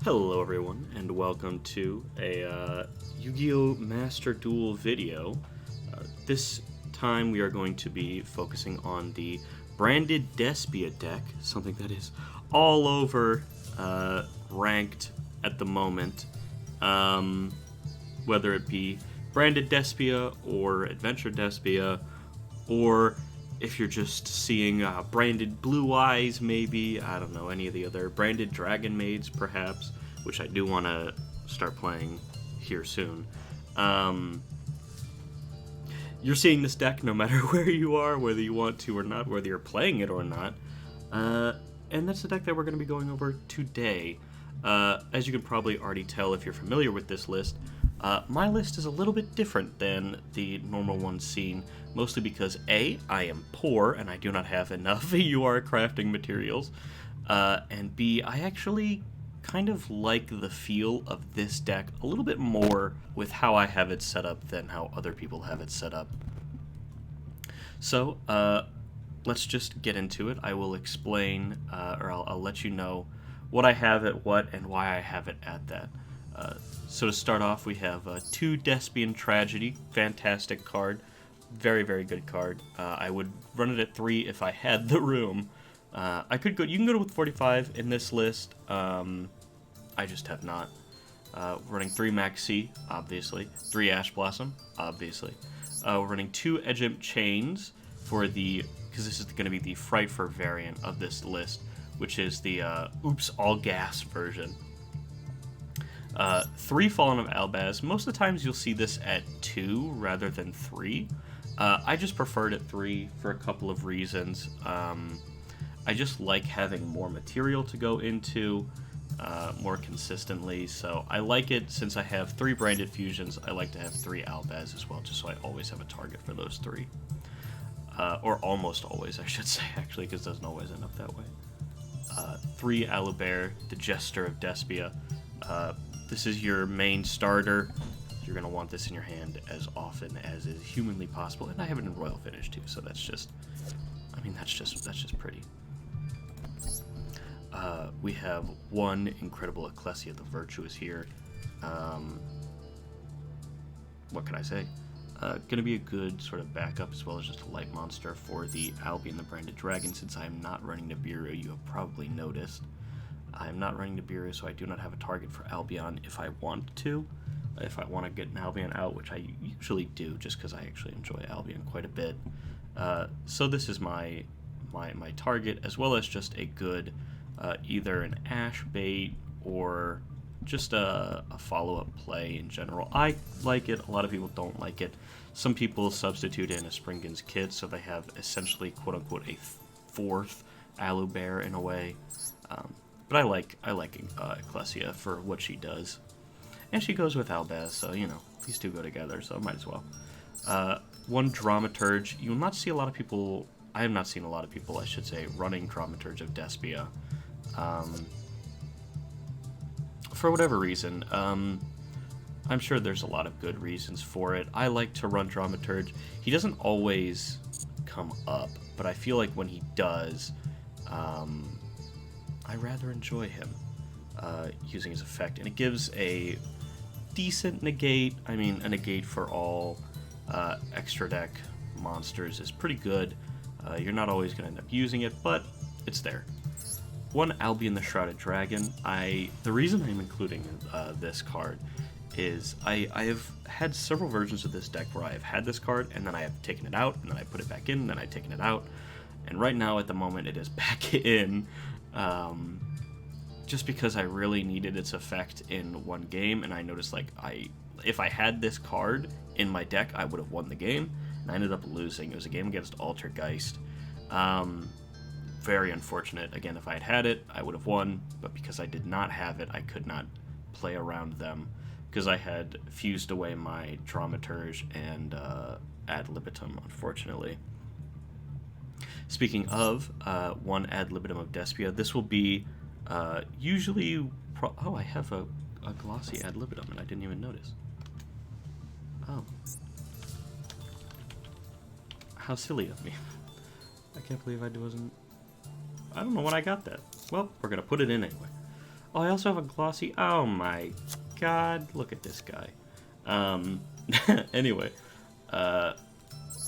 Hello everyone, and welcome to a Yu-Gi-Oh! Master Duel video. This time we are going to be focusing on the branded Despia deck, something that is all over ranked at the moment, whether it be branded Despia or Adventure Despia, or if you're just seeing branded Blue Eyes, maybe, I don't know, any of the other branded Dragon Maids, perhaps, which I do want to start playing here soon. You're seeing this deck no matter where you are, whether you want to or not, whether you're playing it or not. And that's the deck that we're going to be going over today. As you can probably already tell if you're familiar with this list, my list is a little bit different than the normal one seen, mostly because A, I am poor and I do not have enough UR crafting materials, and B, I actually kind of like the feel of this deck a little bit more with how I have it set up than how other people have it set up. So, let's just get into it. I will explain, or I'll let you know what I have at what and why I have it at that. So to start off, we have 2 Despian Tragedy, fantastic card, very, very good card. I would run it at 3 if I had the room. I could go. You can go with 45 in this list. I just have not. Running 3 Maxi, obviously. 3 Ash Blossom, obviously. We're running 2 Edge Imp Chains for the, because this is going to be the Frightfur variant of this list, which is the Oops All Gas version. 3 Fallen of Albaz. Most of the times you'll see this at 2 rather than 3. I just preferred at 3 for a couple of reasons. I just like having more material to go into more consistently, so I like it since I have 3 branded fusions. I like to have 3 Albaz as well, just so I always have a target for those 3. Or almost always, I should say, actually, because it doesn't always end up that way. 3 Aluber, the Jester of Despia. This is your main starter. You're going to want this in your hand as often as is humanly possible. And I have it in Royal Finish too, so that's just, I mean, that's just pretty. We have 1 incredible Ecclesia the Virtuous here. What can I say? Going to be a good sort of backup as well as just a light monster for the Albion the Branded Dragon. Since I am not running Nibiru, you have probably noticed. I am not running Nibiru, so I do not have a target for Albion if I want to. If I want to get an Albion out, which I usually do, just because I actually enjoy Albion quite a bit. So this is my target, as well as just a good either an Ash bait or just a follow-up play in general. I like it. A lot of people don't like it. Some people substitute in a Springen's kit, so they have essentially quote-unquote a 4th Aluber in a way. But I like Ecclesia for what she does. And she goes with Albaz, so, you know, these two go together, so might as well. 1 Dramaturge. You will not see a lot of people, I have not seen a lot of people, I should say, running Dramaturge of Despia. For whatever reason. I'm sure there's a lot of good reasons for it. I like to run Dramaturge. He doesn't always come up, but I feel like when he does, I rather enjoy him using his effect. And it gives a decent negate. I mean, a negate for all extra deck monsters is pretty good. You're not always going to end up using it, but it's there. 1 Albion the Shrouded Dragon. The reason I'm including this card is I have had several versions of this deck where I have had this card, and then I have taken it out, and then I put it back in, and then I've taken it out. And right now, at the moment, it is back in. Just because I really needed its effect in one game, and I noticed, like, if I had this card in my deck, I would have won the game, and I ended up losing. It was a game against Altergeist. Very unfortunate. Again, if I had had it, I would have won, but because I did not have it, I could not play around them, because I had fused away my Dramaturge and Ad Libitum, unfortunately. Speaking of 1 Ad Libitum of Despia, this will be usually... oh, I have a glossy Ad Libitum, and I didn't even notice. Oh. How silly of me. I can't believe I wasn't... I don't know when I got that. Well, we're going to put it in anyway. Oh, I also have a glossy. Oh my god, look at this guy. Anyway,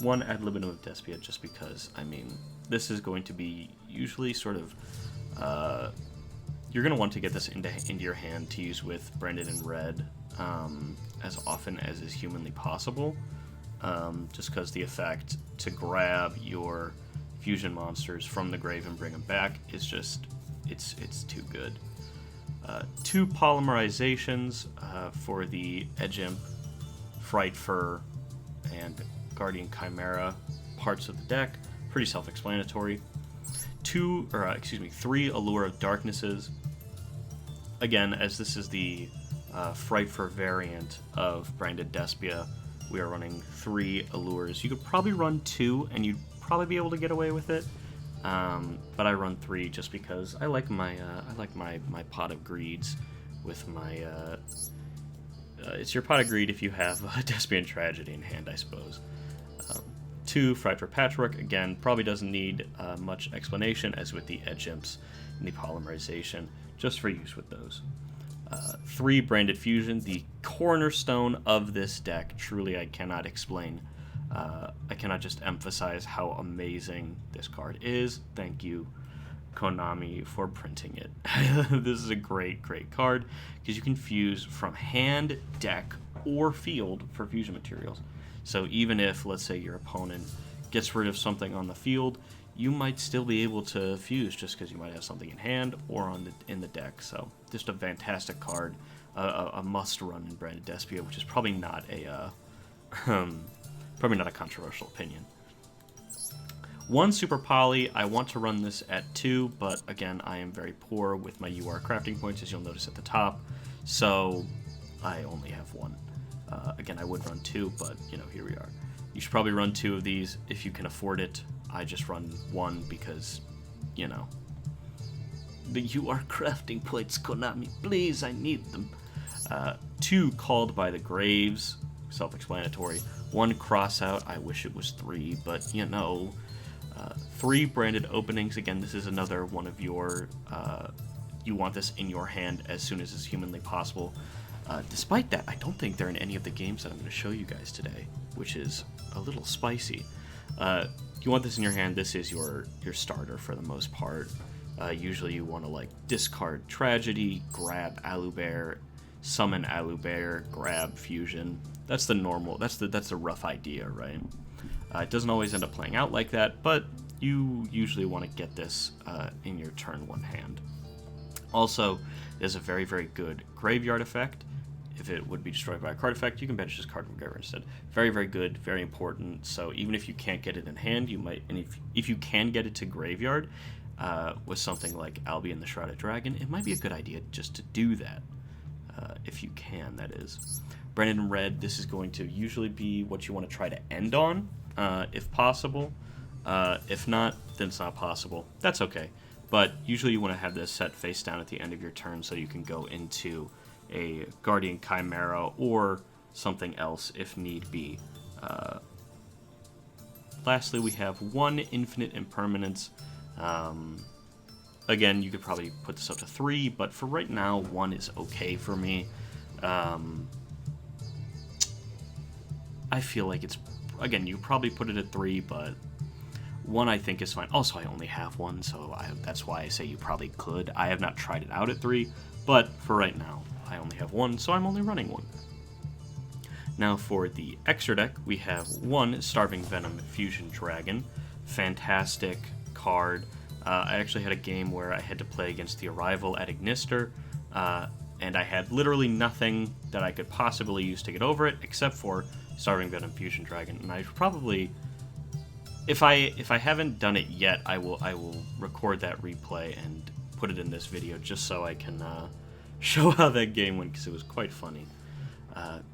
one ad libitum of Despia, just because, I mean, this is going to be usually sort of, you're going to want to get this into your hand to use with Branded in Red as often as is humanly possible, just because the effect to grab your fusion monsters from the grave and bring them back is just, it's too good. Two polymerizations for the Edge Imp, Fright Fur, and Guardian Chimera parts of the deck. Pretty self-explanatory. Three Allure of Darknesses. Again, as this is the Fright Fur variant of Branded Despia, we are running 3 Allures. You could probably run 2, and you'd probably be able to get away with it. But I run 3 just because I like my my Pot of Greeds with my. It's your Pot of Greed if you have Despian Tragedy in hand, I suppose. 2 Fright for Patchwork, again, probably doesn't need much explanation as with the Edge Imps and the Polymerization, just for use with those. 3 Branded Fusion, the cornerstone of this deck. Truly, I cannot explain. I cannot just emphasize how amazing this card is. Thank you, Konami, for printing it. This is a great, great card because you can fuse from hand, deck, or field for fusion materials. So even if, let's say, your opponent gets rid of something on the field, you might still be able to fuse just because you might have something in hand or in the deck. So just a fantastic card, a must-run in Branded Despia, which is probably not a controversial opinion. 1 Super Poly, I want to run this at 2, but again, I am very poor with my UR crafting points, as you'll notice at the top, so I only have 1. Again, I would run 2, but, here we are. You should probably run 2 of these if you can afford it. I just run 1 because, the UR crafting points, Konami, please, I need them. 2 Called by the Graves, self-explanatory. 1 Crossout, I wish it was 3, but 3 Branded Openings. Again, this is another one of your, you want this in your hand as soon as is humanly possible. Despite that, I don't think they're in any of the games that I'm going to show you guys today, which is a little spicy. You want this in your hand, this is your starter for the most part. Usually you want to discard Tragedy, grab Alubear, summon Alubear, grab Fusion. That's the normal, that's the rough idea, right? It doesn't always end up playing out like that, but you usually want to get this in your turn 1 hand. Also, there's a very, very good graveyard effect. If it would be destroyed by a card effect, you can banish this card from graveyard instead. Very, very good, very important. So even if you can't get it in hand, you might, and if you can get it to graveyard with something like Albion the Shrouded Dragon, it might be a good idea just to do that. If you can, that is. Branded in Red, this is going to usually be what you want to try to end on, if possible. If not, then it's not possible. That's okay. But usually you want to have this set face down at the end of your turn so you can go into a Guardian Chimera or something else if need be. Lastly, we have 1 Infinite Impermanence. Again, you could probably put this up to 3, but for right now, 1 is okay for me. I feel like it's, again, you probably put it at 3, but 1 I think is fine. Also, I only have 1, so that's why I say you probably could. I have not tried it out at 3, but for right now, I only have 1, so I'm only running 1. Now for the extra deck, we have 1 Starving Venom Fusion Dragon. Fantastic card. I actually had a game where I had to play against the Arrival at Ignister, and I had literally nothing that I could possibly use to get over it, except for Starving Venom Fusion Dragon. And I probably, if I haven't done it yet, I will record that replay and put it in this video just so I can show how that game went, because it was quite funny.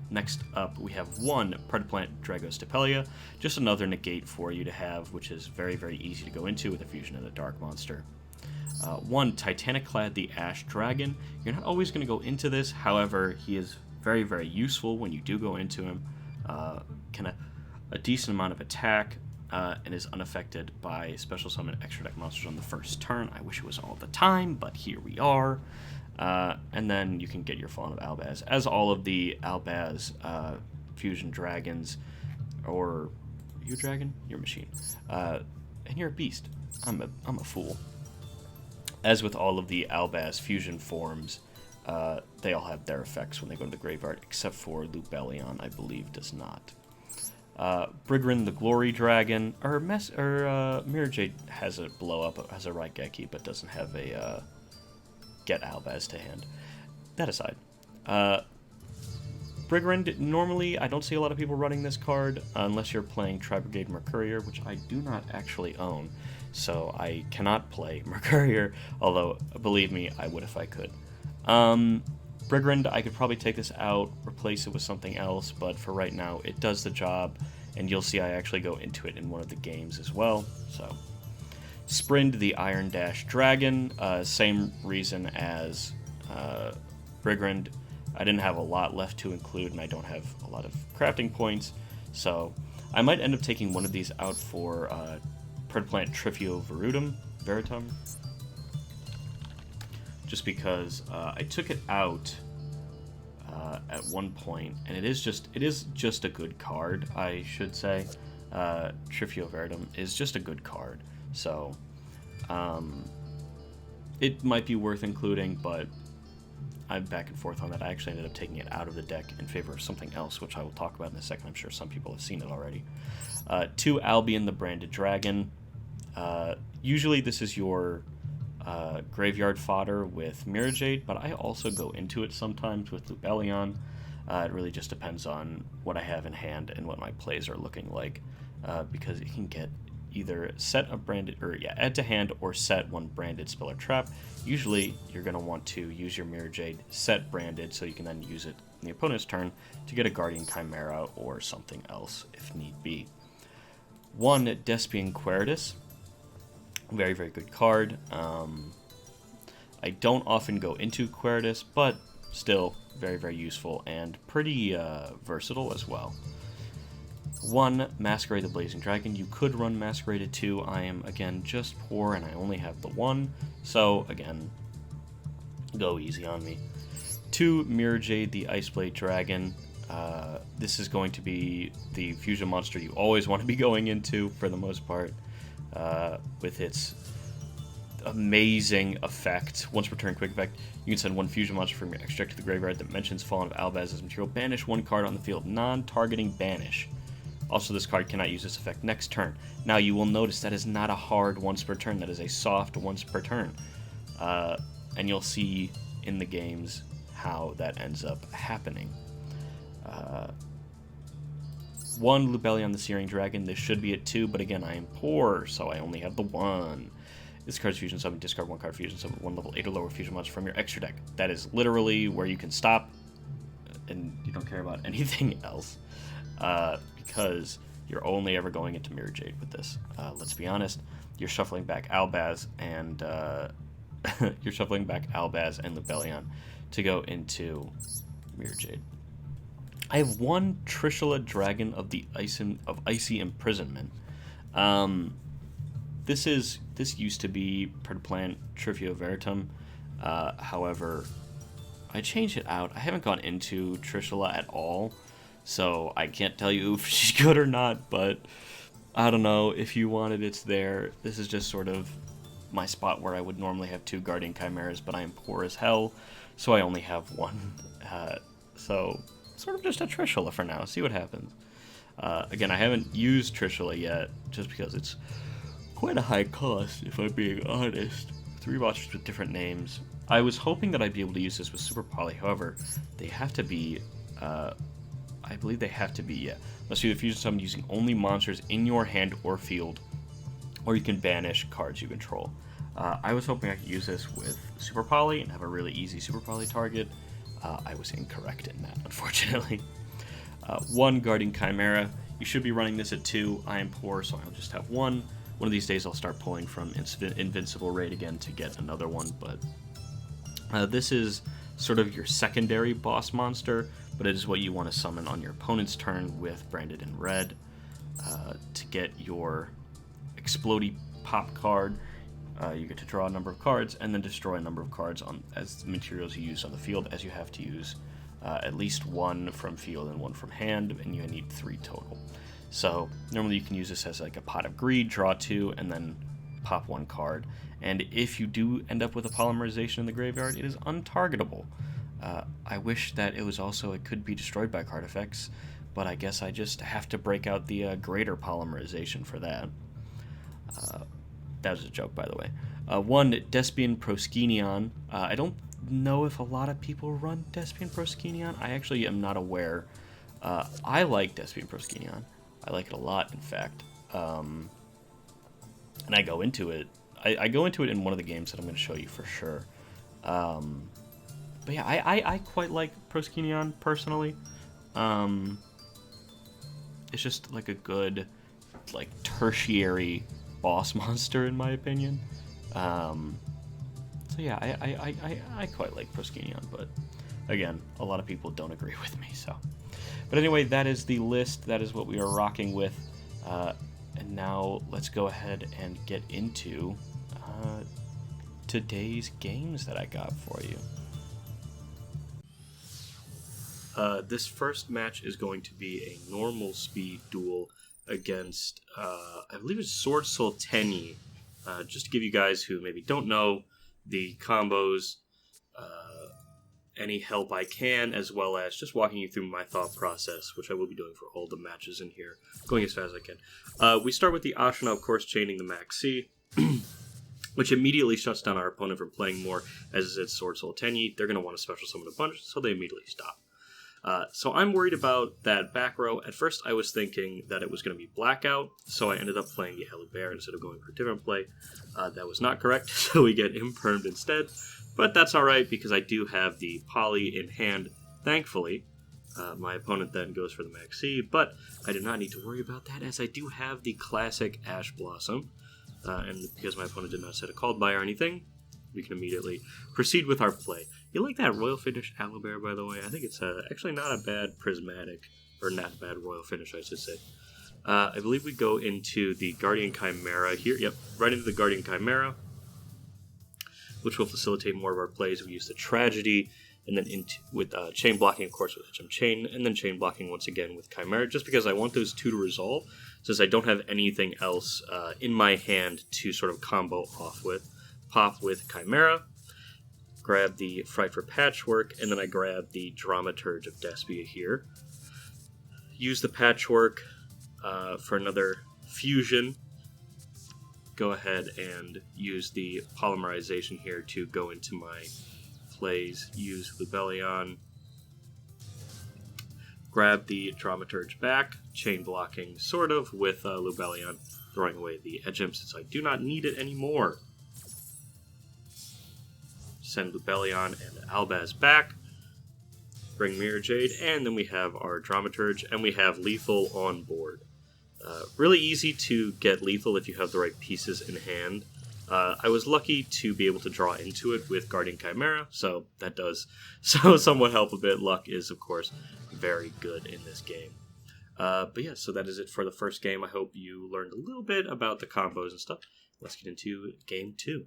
Next up, we have 1 Predaplant Dragostapelia, just another negate for you to have, which is very, very easy to go into with a fusion and a dark monster. 1 Titaniclad the Ash Dragon. You're not always going to go into this, however, he is very, very useful when you do go into him. Can a decent amount of attack, and is unaffected by special summon extra deck monsters on the first turn. I wish it was all the time, but here we are. And then you can get your Fallen of Albaz, as all of the Albaz fusion dragons, or you a dragon? You're a machine, and you're a beast. I'm a fool. As with all of the Albaz fusion forms, they all have their effects when they go to the graveyard, except for Lubellion, I believe, does not. Brigrin, the Glory Dragon, or Mirror Jade has a blow up, has a Raigeki, but doesn't have a get Albaz to hand. That aside, Brigrin, normally I don't see a lot of people running this card unless you're playing Tri-Brigade Mercurier, which I do not actually own, so I cannot play Mercurier, although, believe me, I would if I could. Brigrind, I could probably take this out, replace it with something else, but for right now, it does the job, and you'll see I actually go into it in one of the games as well, so. Sprind, the Iron Dash Dragon, same reason as Brigrind. I didn't have a lot left to include, and I don't have a lot of crafting points, so I might end up taking one of these out for Predplant Trifio Veritum, just because I took it out at one point, and it is just a good card, I should say. Trifio Veritum is just a good card, so it might be worth including, but I'm back and forth on that. I actually ended up taking it out of the deck in favor of something else, which I will talk about in a second. I'm sure some people have seen it already. 2 Albion, the Branded Dragon. Usually this is your graveyard fodder with Mirror Jade, but I also go into it sometimes with Lubellion. It really just depends on what I have in hand and what my plays are looking like, because it can get either set a branded, add to hand or set one branded spell or trap. Usually you're going to want to use your Mirror Jade, set branded, so you can then use it in the opponent's turn to get a Guardian Chimera or something else if need be. 1 Despian Queritus. Very, very good card. I don't often go into Queritus, but still very, very useful and pretty versatile as well. 1 Masquerade the Blazing Dragon. You could run Masquerade 2. I am, again, just poor and I only have the 1, so, again, go easy on me. 2 Mirror Jade the Iceblade Dragon. This is going to be the fusion monster you always want to be going into, for the most part, with its amazing effect. Once per turn quick effect, you can send 1 fusion monster from your extra deck to the graveyard that mentions Fallen of Albaz as material. Banish 1 card on the field. Non-targeting banish. Also, this card cannot use this effect next turn. Now, you will notice that is not a hard once per turn. That is a soft once per turn. And you'll see in the games how that ends up happening. 1 Lubellion the Searing Dragon. This should be at 2, but again, I am poor, so I only have the 1. This card's fusion summon, discard 1 card, fusion summon 1 level 8 or lower fusion monster from your extra deck. That is literally where you can stop, and you don't care about anything else. Because you're only ever going into Mirror Jade with this. Let's be honest, you're shuffling back Albaz and Lubellion to go into Mirror Jade. I have 1 Trishula Dragon of the Icy Imprisonment. This used to be Predplant Trifio Veritum. However, I changed it out. I haven't gone into Trishula at all, so I can't tell you if she's good or not, but I don't know. If you want it, it's there. This is just sort of my spot where I would normally have 2 Guardian Chimeras, but I am poor as hell, so I only have 1. So, sort of just a Trishula for now. See what happens. Again, I haven't used Trishula yet, just because it's quite a high cost, if I'm being honest. 3 monsters with different names. I was hoping that I'd be able to use this with Super Poly, however, they have to be... I believe they have to be, yeah. Must be the fusion summon using only monsters in your hand or field, or you can banish cards you control. I was hoping I could use this with Super Poly and have a really easy Super Poly target. I was incorrect in that, unfortunately. 1 Guardian Chimera. You should be running this at 2. I am poor, so I'll just have 1. One of these days I'll start pulling from Invincible Raid again to get another one, but this is sort of your secondary boss monster, but it is what you want to summon on your opponent's turn with Branded in Red to get your Explodey Pop card. You get to draw a number of cards and then destroy a number of cards as materials you use on the field, as you have to use at least one from field and one from hand, and you need 3 total. So normally you can use this as like a Pot of Greed, draw 2, and then pop 1 card. And if you do end up with a polymerization in the graveyard, it is untargetable. I wish that it could be destroyed by card effects, but I guess I just have to break out the greater polymerization for that. That was a joke, by the way. 1, Despian Proskenion. I don't know if a lot of people run Despian Proskenion. I actually am not aware. I like Despian Proskenion. I like it a lot, in fact. And I go into it. I go into it in one of the games that I'm going to show you for sure. But yeah, I quite like Proskenion, personally. It's just like a good, like, tertiary boss monster, in my opinion. So yeah, I quite like Proskenion, but again, a lot of people don't agree with me, so. But anyway, that is the list. That is what we are rocking with. And now let's go ahead and get into today's games that I got for you. This first match is going to be a normal speed duel against, I believe it's Sword Sultani. Just to give you guys who maybe don't know the combos, any help I can, as well as just walking you through my thought process, which I will be doing for all the matches in here, going as fast as I can. We start with the Ashina, of course, chaining the Max C, which immediately shuts down our opponent from playing more, as it's Sword Sultani. They're going to want to special summon a bunch, so they immediately stop. So I'm worried about that back row. At first, I was thinking that it was going to be Blackout, so I ended up playing the Bear instead of going for a different play. That was not correct, so we get Impermed instead. But that's alright, because I do have the Poly in hand, thankfully. My opponent then goes for the Max C, but I did not need to worry about that, as I do have the classic Ash Blossom. And because my opponent did not set a called by or anything, we can immediately proceed with our play. You like that Royal Finish Owlbear, by the way? I think it's actually not a bad prismatic, or not a bad Royal Finish, I should say. I believe we go into the Guardian Chimera here. Yep, right into the Guardian Chimera, which will facilitate more of our plays. We use the Tragedy, and then with chain blocking, of course, with HM Chain, and then chain blocking once again with Chimera, just because I want those 2 to resolve, since I don't have anything else in my hand to sort of combo off with. Pop with Chimera, grab the Fright for Patchwork, and then I grab the Dramaturge of Despia here. Use the Patchwork for another fusion. Go ahead and use the polymerization here to go into my plays. Use Lubellion. Grab the Dramaturge back, chain blocking sort of with Lubellion, throwing away the Edgem since I do not need it anymore. Send Lubellion and Albaz back, bring Mirror Jade, and then we have our Dramaturge, and we have Lethal on board. Really easy to get Lethal if you have the right pieces in hand. I was lucky to be able to draw into it with Guardian Chimera, so that does somewhat help a bit. Luck is, of course, very good in this game. But yeah, so that is it for the first game. I hope you learned a little bit about the combos and stuff. Let's get into game 2.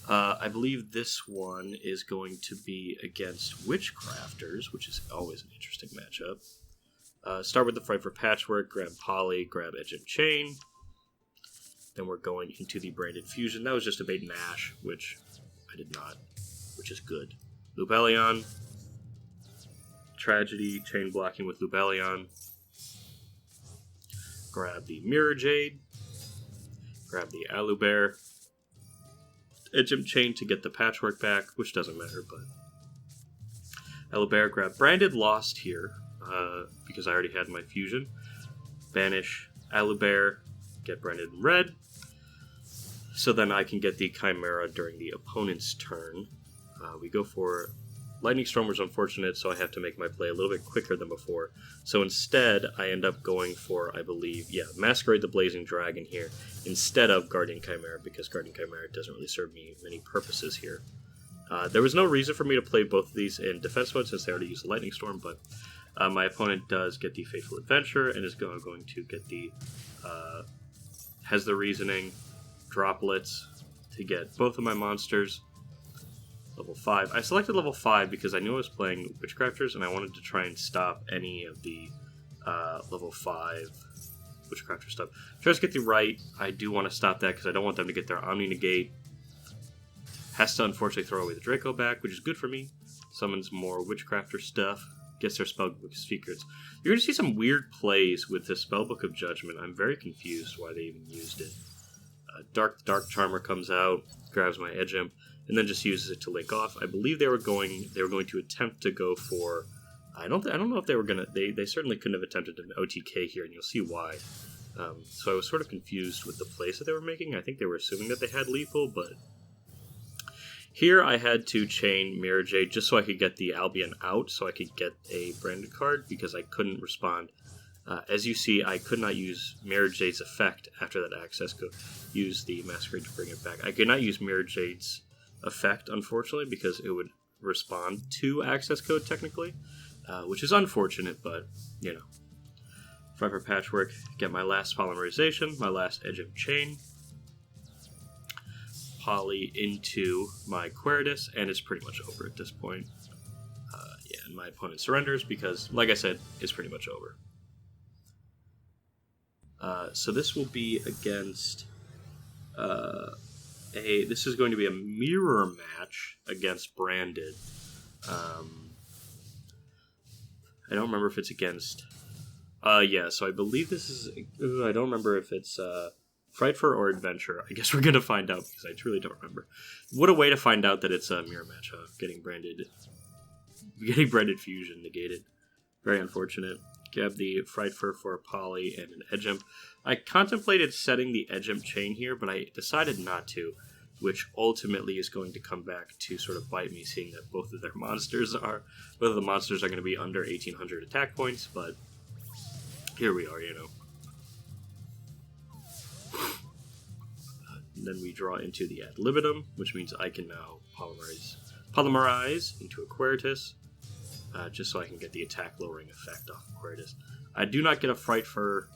I believe this one is going to be against Witchcrafters, which is always an interesting matchup. Start with the Fright for Patchwork, grab Poly, grab Edge and Chain. Then we're going into the Branded Fusion. That was just a bait and Ash, which I did not, which is good. Lubellion, Tragedy, chain blocking with Lubellion. Grab the Mirror Jade, grab the Alubear, Edge and Chain to get the Patchwork back, which doesn't matter, but Alubear, grab Branded Lost here, because I already had my fusion. Banish Alubear, get Branded in red, so then I can get the Chimera during the opponent's turn. We go for Lightning Storm, was unfortunate, so I have to make my play a little bit quicker than before. So instead, I end up going for, I believe, Masquerade the Blazing Dragon here, instead of Guardian Chimera, because Guardian Chimera doesn't really serve me many purposes here. There was no reason for me to play both of these in defense mode, since they already used the Lightning Storm, but My opponent does get the Fateful Adventure and is going to get the has the Reasoning, Droplets to get both of my monsters. Level 5. I selected level 5 because I knew I was playing Witchcrafters and I wanted to try and stop any of the level 5 Witchcrafter stuff. Tries to get the right. I do want to stop that because I don't want them to get their Omni Negate. Has to unfortunately throw away the Draco back, which is good for me. Summons more Witchcrafter stuff. Gets their Spellbook of Secrets. You're going to see some weird plays with this Spellbook of Judgment. I'm very confused why they even used it. Dark Charmer comes out, grabs my Edge Imp, and then just uses it to link off. I believe they were going to attempt to go for. I don't know if they were gonna. They certainly couldn't have attempted an OTK here, and you'll see why. So I was sort of confused with the plays that they were making. I think they were assuming that they had lethal, but here I had to chain Mirror Jade just so I could get the Albion out, so I could get a branded card because I couldn't respond. As you see, I could not use Mirror Jade's effect after that access code. Use the Masquerade to bring it back. I could not use Mirror Jade's effect, unfortunately, because it would respond to access code technically, which is unfortunate, but you know. Fight for Patchwork, get my last Polymerization, my last Edge of Chain, Poly into my Queritus, and it's pretty much over at this point. Yeah, and my opponent surrenders because, like I said, it's pretty much over. So this will be against this is going to be a mirror match against Branded. I don't remember if it's against. Yeah. So I believe this is. I don't remember if it's Frightfur or Adventure. I guess we're gonna find out because I truly don't remember. What a way to find out that it's a mirror match, huh? Getting Branded Fusion negated. Very unfortunate. Grab the Frightfur for a Poly and an Edge Imp. I contemplated setting the Edge Imp chain here, but I decided not to, which ultimately is going to come back to sort of bite me, seeing that both of the monsters are going to be under 1,800 attack points, but here we are, you know. And then we draw into the Ad Libitum, which means I can now polymerize into a Queritus, just so I can get the attack lowering effect off of Queritus. I do not get a Frightfur.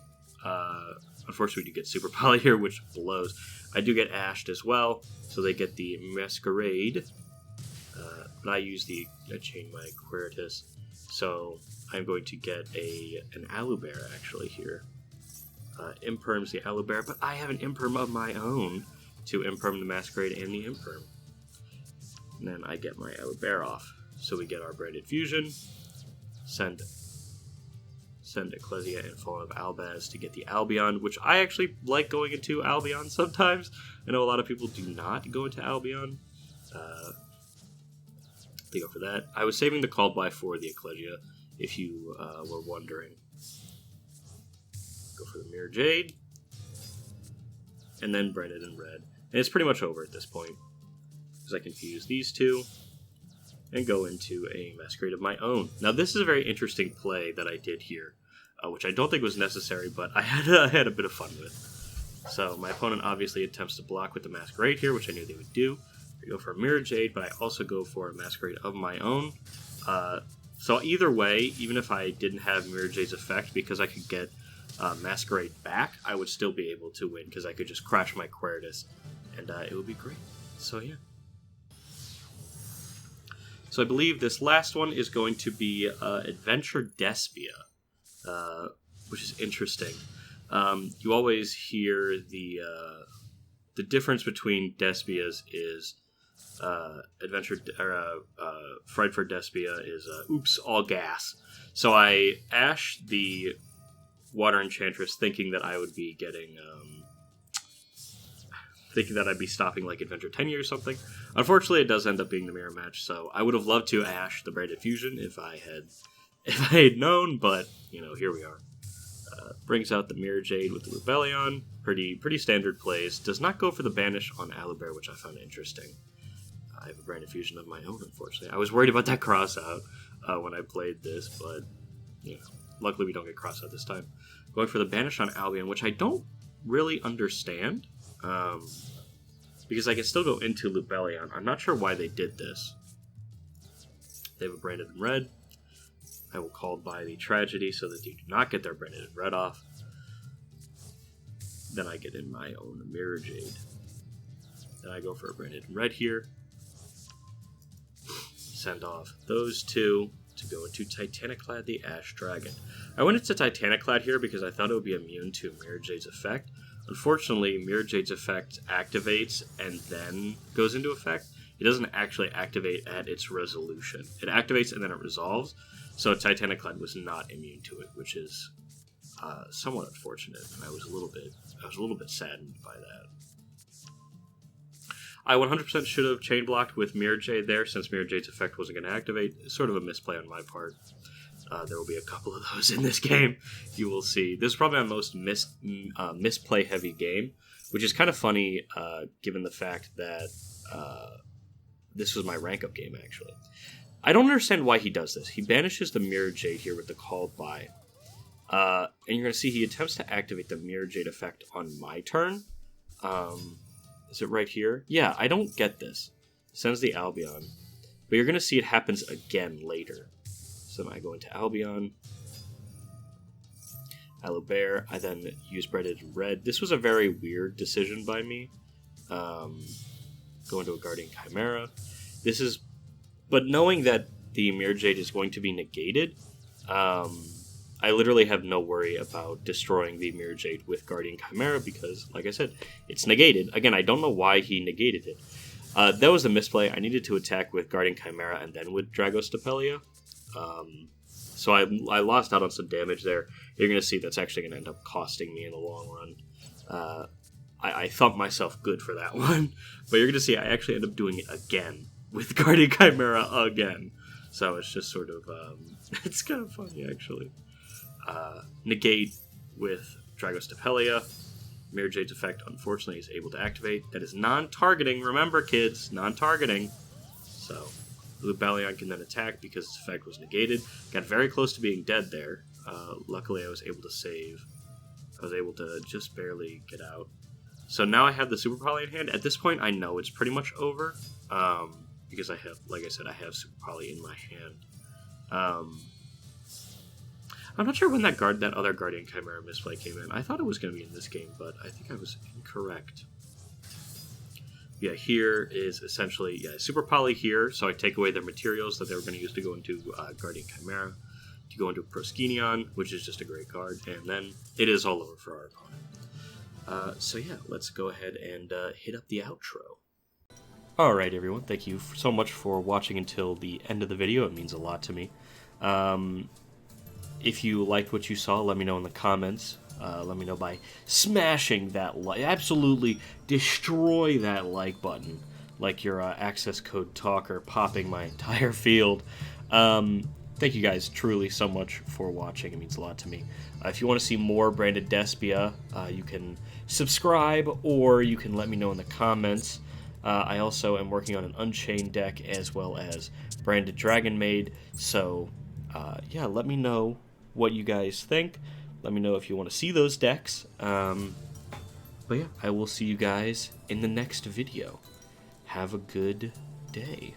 Unfortunately, we do get Super Poly here, which blows. I do get Ashed as well, so they get the Masquerade. But I use I chain my Queritus, so I'm going to get an Alubear actually here. Imperms the Alubear, but I have an Imperm of my own to Imperm the Masquerade and the Imperm. And then I get my Alubear off. So we get our Branded Fusion, send Ecclesia and Fallen of Albaz to get the Albion, which I actually like going into Albion sometimes. I know a lot of people do not go into Albion. They go for that. I was saving the Called By for the Ecclesia, if you were wondering. Go for the Mirror Jade, and then Branded in red. And it's pretty much over at this point, because I can fuse these two and go into a Masquerade of my own. Now, this is a very interesting play that I did here, which I don't think was necessary, but I had a bit of fun with. So my opponent obviously attempts to block with the Masquerade here, which I knew they would do. I go for a Mirror Jade, but I also go for a Masquerade of my own. So either way, even if I didn't have Mirror Jade's effect, because I could get Masquerade back, I would still be able to win, because I could just crash my Queritus, and it would be great. So yeah. So I believe this last one is going to be Adventure Despia, which is interesting. You always hear the difference between Despias is Fright for Despia is oops, all gas. So I ash the Water Enchantress thinking that I would be getting thinking that I'd be stopping like Adventure Tenyi or something. Unfortunately, it does end up being the mirror match, so I would have loved to ash the Branded Fusion if I had known, but you know, here we are. Brings out the Mirror Jade with the Rebellion. Pretty standard plays. Does not go for the banish on Alubear, which I found interesting. I have a Branded Fusion of my own, unfortunately. I was worried about that cross out when I played this, but you know, luckily we don't get cross out this time. Going for the banish on Albion, which I don't really understand. Because I can still go into Lubellion. I'm not sure why they did this. They have a Branded in red. I will call by the Tragedy so that you do not get their branded in red off. Then I get in my own Mirror Jade. Then I go for a branded in red here. Send off those two to go into Titaniclad the Ash Dragon. I went into Titaniclad here because I thought it would be immune to Mirror Jade's effect. Unfortunately, Mirror Jade's effect activates and then goes into effect. It doesn't actually activate at its resolution. It activates and then it resolves. So Titaniclad was not immune to it, which is somewhat unfortunate. And I was a little bit saddened by that. I 100% should have chain blocked with Mirror Jade there, since Mirror Jade's effect wasn't going to activate. It's sort of a misplay on my part. There will be a couple of those in this game. You will see. This is probably my most misplay-heavy game, which is kind of funny, given the fact that this was my rank-up game, actually. I don't understand why he does this. He banishes the Mirror Jade here with the called by. And you're going to see he attempts to activate the Mirror Jade effect on my turn. Is it right here? Yeah, I don't get this. Sends the Albion. But you're going to see it happens again later. So I go into Albion. Alobear. I then use branded red. This was a very weird decision by me. Go into a Guardian Chimera. But knowing that the Mirror Jade is going to be negated, I literally have no worry about destroying the Mirror Jade with Guardian Chimera because, like I said, it's negated. Again, I don't know why he negated it. That was a misplay. I needed to attack with Guardian Chimera and then with Dragostapelia. So I lost out on some damage there. You're going to see that's actually going to end up costing me in the long run. I thumped myself good for that one. But you're going to see I actually end up doing it again with Guardian Chimera again. So it's just sort of... it's kind of funny, actually. Negate with Dragostapelia. Mirror Jade's effect, unfortunately, is able to activate. That is non-targeting. Remember, kids, non-targeting. So, Blue Ballion can then attack because its effect was negated. Got very close to being dead there. Luckily, I was able to save. I was able to just barely get out. So now I have the Super Poly in hand. At this point, I know it's pretty much over. Because I have, like I said, I have Super Poly in my hand. I'm not sure when that other Guardian Chimera misplay came in. I thought it was going to be in this game, but I think I was incorrect. Yeah, here is essentially Super Poly here, so I take away their materials that they were going to use to go into Guardian Chimera, to go into Proskenion, which is just a great card, and then it is all over for our opponent. So yeah, let's go ahead and hit up the outro. Alright everyone, thank you so much for watching until the end of the video. It means a lot to me. If you liked what you saw, let me know in the comments. Let me know by smashing that like. Absolutely destroy that like button. Like your access code talker popping my entire field. Thank you guys truly so much for watching. It means a lot to me. If you want to see more branded Despia, you can subscribe or you can let me know in the comments. I also am working on an Unchained deck as well as branded Dragon Maid. So, yeah, let me know what you guys think. Let me know if you want to see those decks. But yeah, I will see you guys in the next video. Have a good day.